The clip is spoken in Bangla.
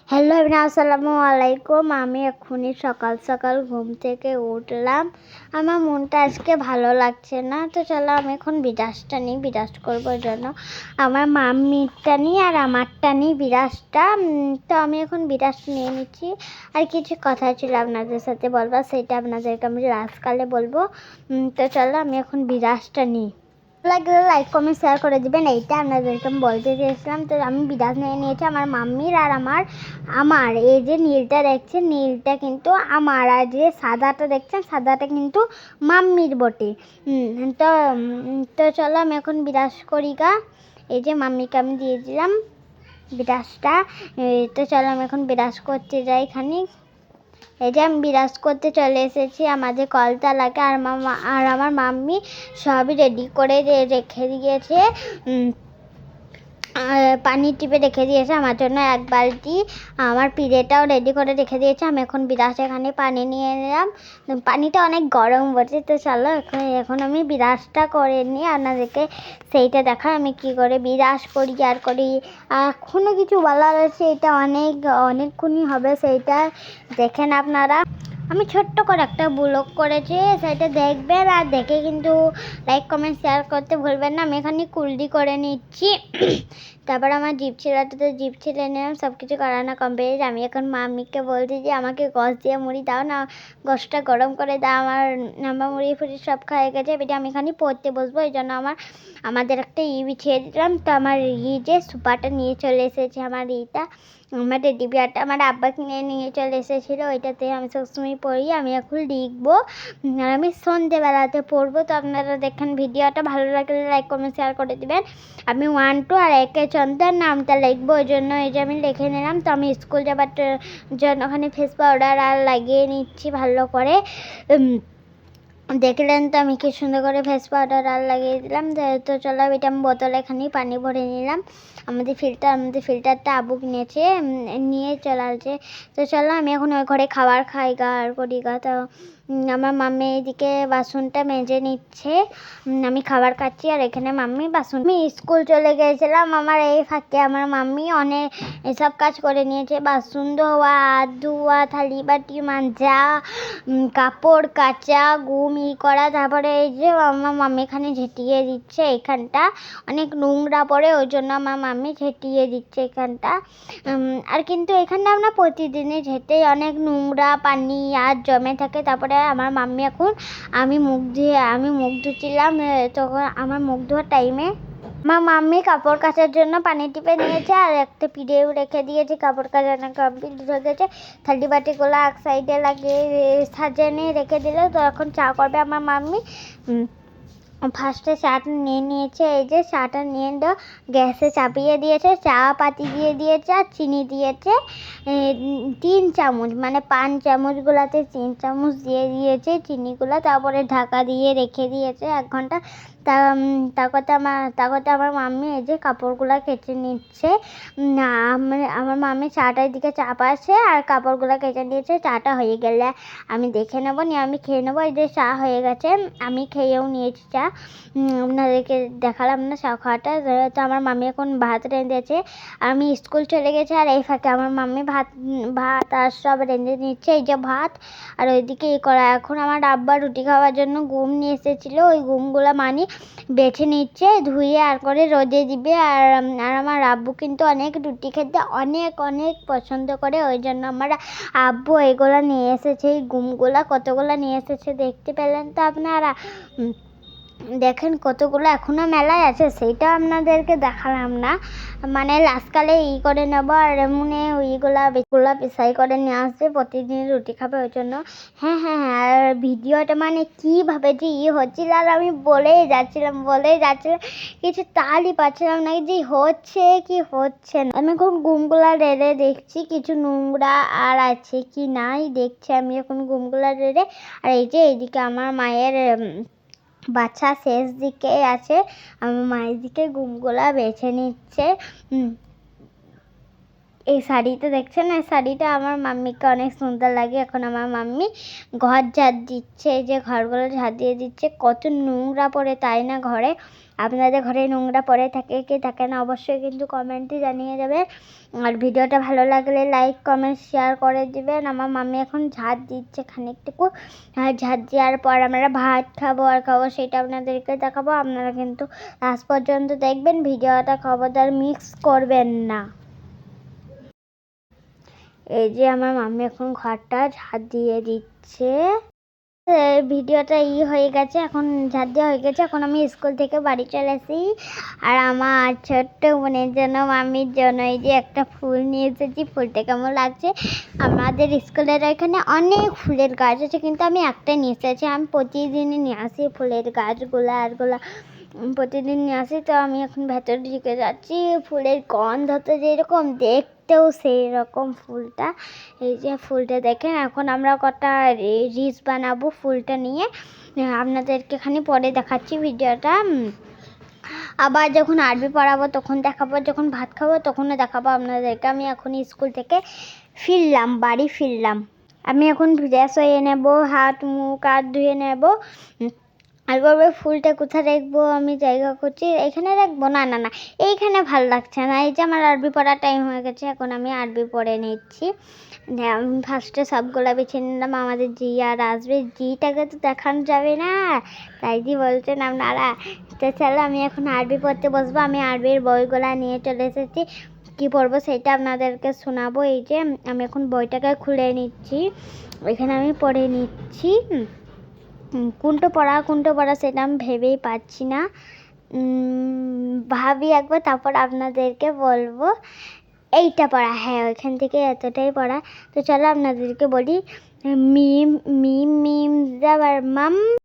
হ্যালো এভরিওয়ান, আসসালামু আলাইকুম। আমি এক্ষুনি সকাল সকাল ঘুম থেকে উঠলাম। আমার মনটা আজকে ভালো লাগছে না, তো চলো আমি এখন বিরাজটা নিই। বিরাজ করবার জন্য আমার মাম্মিরটা নিই আর আমারটা নিই বিরাজটা। তো আমি এখন বিরাজ নিয়ে নিচ্ছি। আর কিছু কথা ছিল আপনাদের সাথে বলবো, সেটা আপনাদেরকে আমি রাতকালে বলবো। তো চলো আমি এখন বিরাজটা নিই। লাগলে লাইক কমেন্ট শেয়ার করে দিবেন, এইটা আপনাদেরকে আমি বলতে চেয়েছিলাম। তো আমি বিরাজ নিয়ে নিয়েছি আমার মাম্মির আর আমার এই যে নীলটা দেখছেন, নীলটা কিন্তু আমার, আর যে সাদাটা দেখছেন সাদাটা কিন্তু মাম্মির বটে। তো তো চলো আমি এখন বিরাজ করি গা। এই যে মাম্মিকে আমি দিয়ে দিলাম বিরাজটা। তো চলো আমি এখন বিরাজ করতে যাই খানিক। এই যে আমি বিরাজ করতে চলে এসেছি আমাদের কলতলাকে। আর আমার মাম্মি সবই রেডি করে রেখে দিয়েছে। পানি টিপে রেখে দিয়েছে আমার জন্য এক বালতি। আমার পিড়েটাও রেডি করে রেখে দিয়েছে। আমি এখন বিরাজ এখানে পানি নিয়ে নিলাম। পানিটা অনেক গরম বলছে। তো চলো এখন আমি বিরাজটা করে নিই, আপনাদেরকে সেইটা দেখা আমি কি করে বিরাজ করি আর করি। এখনও কিছু বলার আছে, এটা অনেকক্ষণই হবে, সেইটা দেখেন আপনারা। আমি ছোট্ট করে একটা ব্লগ করেছি, সেটা দেখবেন। আর দেখে কিন্তু লাইক কমেন্ট শেয়ার করতে ভুলবেন না। আমি এখানে কুলডি করে নিচ্ছি। তারপর আমার জিভ ছিলাটাতে জিভ ছিলে নিলাম। সব কিছু করানো কমপ্লিট। আমি এখন মাম্মিকে বলছি যে আমাকে গস দিয়ে মুড়ি দাও না, গসটা গরম করে দাও। আমার মুড়ি ফুড়ি সব খাওয়া গেছে। এবারে আমি এখানে পড়তে বসবো, এই জন্য আমাদের একটা বিছিয়ে দিলাম। তো আমার যে সুপারটা নিয়ে চলে এসেছে, আমার আমার টেডি বিয়ারটা আমার আব্বা কিনে নিয়ে চলে এসেছিলো। ওইটাতে আমি সবসময় পড়ি। আমি এখন লিখবো আর আমি সন্ধেবেলাতে পড়বো। তো আপনারা দেখেন ভিডিওটা, ভালো লাগলে লাইক কমেন্ট শেয়ার করে দেবেন। আমি 1 2 আর 1 চন্দ্রের নামটা লিখবো, ওই জন্য এই যে আমি লিখে নিলাম। তো আমি স্কুল যাবার জন্য ওখানে ফেস পাউডার আর লাগিয়ে নিচ্ছি ভালো করে। দেখলেন তো আমি কি সুন্দর করে ফেস পাউডার আর লাগিয়ে দিলাম। তো চলো এটা আমি বোতলে এখানে পানি ভরে নিলাম। আমাদের ফিল্টারটা আবু কিনেছে, নিয়ে চলে আসছে। তো চলো আমি এখন ওই ঘরে খাবার খাই গা আর করি গা। তো আমার মাম্মি এদিকে বাসনটা মেজে নিচ্ছে, আমি খাবার খাচ্ছি। আর এখানে মাম্মি বাসন। আমি স্কুল চলে গিয়েছিলাম, আমার এই ফাঁকে আমার মাম্মি অনেক এসব কাজ করে নিয়েছে। বাসন ধোয়া, ধোয়া, থালি বাটি মাজা, কাপড় কাচা, করা। তারপরে এই যে আমার মাম্মি এখানে ঝেঁটিয়ে দিচ্ছে। এখানটা অনেক নোংরা পড়ে, ওই জন্য আমার মাম্মি ঝেঁটিয়ে দিচ্ছে এখানটা। আর কিন্তু এখানটা আমরা প্রতিদিনই ঝেঁটে, অনেক নোংরা পানি আর জমে থাকে। তারপরে আমার মাম্মি এখন আমি মুখ ধুচ্ছিলাম, তখন আমার মুখ ধোয়ার টাইমে আমার মাম্মি কাপড় কাচার জন্য পানি টিপে নিয়েছে আর একটা পিঠেও রেখে দিয়েছে। কাপড় কাচানো কমপ্লিট হয়ে গেছে। থালি বাটিগুলো এক সাইডে লাগিয়ে সাজিয়ে রেখে দিল। তো এখন চা করবে আমার মাম্মি। ফার্স্টে চাটা নিয়ে নিয়েছে, এই যে চাটা নিয়ে গ্যাসে চাপিয়ে দিয়েছে, চা পাতি দিয়ে দিয়েছে আর চিনি দিয়েছে 3 চামচ, মানে 5 চামচগুলোতে 3 চামচ দিয়ে দিয়েছে চিনিগুলো। তারপরে ঢাকা দিয়ে রেখে দিয়েছে 1 ঘন্টা। তার কথা আমার মাম্মি এই যে কাপড়গুলো কেচে নিচ্ছে। আমার মাম্মি চাটার দিকে চাপাচ্ছে আর কাপড়গুলো কেচে নিয়েছে। চাটা হয়ে গেলে আমি দেখে নেবো, নিয়ে আমি খেয়ে নেবো। এই যে চা হয়ে গেছে, আমি খেয়েও নিয়েছি চা, আপনাদেরকে দেখালাম না চা খাওয়াটা। তো আমার মাম্মি এখন ভাত রেঁধেছে, আমি স্কুল চলে গেছি। আর এই ফাঁকে আমার মাম্মি ভাত আর সব রেঁধে নিচ্ছে, এই যে ভাত আর ওইদিকে করা। এখন আমার আব্বা রুটি খাওয়ার জন্য গম নিয়ে এসেছিলো, ওই গমগুলো বেছে নিচ্ছে, ধুয়ে আর করে রোদে দিবে। আর আমার আব্বু কিন্তু অনেক রুটি খেতে অনেক পছন্দ করে, ওই জন্য আমার আব্বু এগুলো নিয়ে এসেছে। এই গমগুলো কতগুলো নিয়ে এসেছে দেখতে পেলেন তো আপনারা। দেখেন কতগুলো এখনো মেলায় আছে, সেইটা আপনাদেরকে দেখালাম না, মানে লাস্টকালে করে নেবো। আর এমনি ওইগুলা পেশাই করে নিয়ে আসবে, প্রতিদিন রুটি খাবে, ওই জন্য। হ্যাঁ, আর ভিডিওটা মানে কীভাবে যে হচ্ছিল, আর আমি বলেই যাচ্ছিলাম কিছু তালই পাচ্ছিলাম না যে হচ্ছে কি হচ্ছে না। আমি এখন গুমগুলা রেড়ে দেখছি কিছু নোংরা আর আছে কি নাই দেখছি আমি এখন গুমগুলা রেড়ে। আর এই যে এইদিকে আমার মায়ের বাচ্চা শেষ দিকে আছে, আমার মায়ের দিকে গুমগুলা বেছে নিচ্ছে। এই শাড়িটা দেখছেন, এই শাড়িটা আমার মাম্মিকে অনেক সুন্দর লাগে। এখন আমার মাম্মি ঘর ঝাড় দিচ্ছে, এই যে ঘরগুলো ঝাড় দিয়ে দিচ্ছে। কত নোংরা পড়ে তাই না ঘরে, আপনাদের ঘরে নোংরা পড়ে থাকে কি থাকে না অবশ্যই কিন্তু কমেন্টে জানিয়ে যাবেন। আর ভিডিওটা ভালো লাগলে লাইক কমেন্ট শেয়ার করে দিবেন। আমার মাম্মি এখন ঝাঁট দিচ্ছে খানিকটুকু, আর ঝাঁট দেওয়ার পর আমরা ভাত খাবো আর খাবো সেটা আপনাদেরকে দেখাবো। আপনারা কিন্তু লাস্ট পর্যন্ত দেখবেন, ভিডিওটা খবরদার মিক্স করবেন না। এই যে আমার মাম্মি এখন ঘরটা ঝাঁট দিয়ে দিচ্ছে। ভিডিওটা হয়ে গেছে, এখন ঝাঁট দেওয়া হয়ে গেছে। এখন আমি স্কুল থেকে বাড়ি চলে আসি, আর আমার ছোট্ট বোনের জন্য মাম্মির জন্য এই যে একটা ফুল নিয়ে এসেছি। ফুলটা কেমন লাগছে? আমাদের স্কুলের এখানে অনেক ফুলের গাছ আছে, কিন্তু আমি একটা নিয়ে এসেছি। আমি প্রতিদিনই নিয়ে আসি ফুলের গাছগুলো আরগুলা, প্রতিদিন নিয়ে আসি। তো আমি এখন ভেতর দিকে যাচ্ছি। ফুলের গন্ধ তো যেরকম, দেখতেও সেই রকম ফুলটা। এই যে ফুলটা দেখেন, এখন আমরা কটা রিলস বানাবো ফুলটা নিয়ে, আপনাদেরকে খানি পরে দেখাচ্ছি ভিডিওটা। আবার যখন আরবি পড়াবো তখন দেখাবো, যখন ভাত খাবো তখনও দেখাবো আপনাদেরকে। আমি এখন স্কুল থেকে বাড়ি ফিরলাম। আমি এখন ফ্রেশ হয়ে নেবো, হাত মুখ ধুয়ে নেবো। আর বলবে ফুলটা কোথায় রাখবো, আমি জায়গা করছি, এখানে রাখবো। না না না, এইখানে ভালো লাগছে না। এই যে আমার আরবি পড়ার টাইম হয়ে গেছে, এখন আমি আরবি পড়ে নিচ্ছি। আমি ফার্স্টে সবগুলা বেছে নিলাম। আমাদের জি আর আসবে, জিটাকে তো দেখানো যাবে না, তাই জি বলছেন আপনারা। তো চলো আমি এখন আরবি পড়তে বসবো। আমি আরবির বইগুলা নিয়ে চলে এসেছি, কী পড়বো সেটা আপনাদেরকে শোনাবো। এই যে আমি এখন বইটাকে খুলে নিচ্ছি, ওইখানে আমি পড়ে নিচ্ছি। কোনটা পড়া সেটা আমি ভেবেই পাচ্ছি না। ভাবি একবার, তারপর আপনাদেরকে বলবো। এইটা পড়া, হ্যাঁ ওইখান থেকে এতটাই পড়া। তো চলো আপনাদেরকে বলি। মিম মিম মিম যাবার মাম।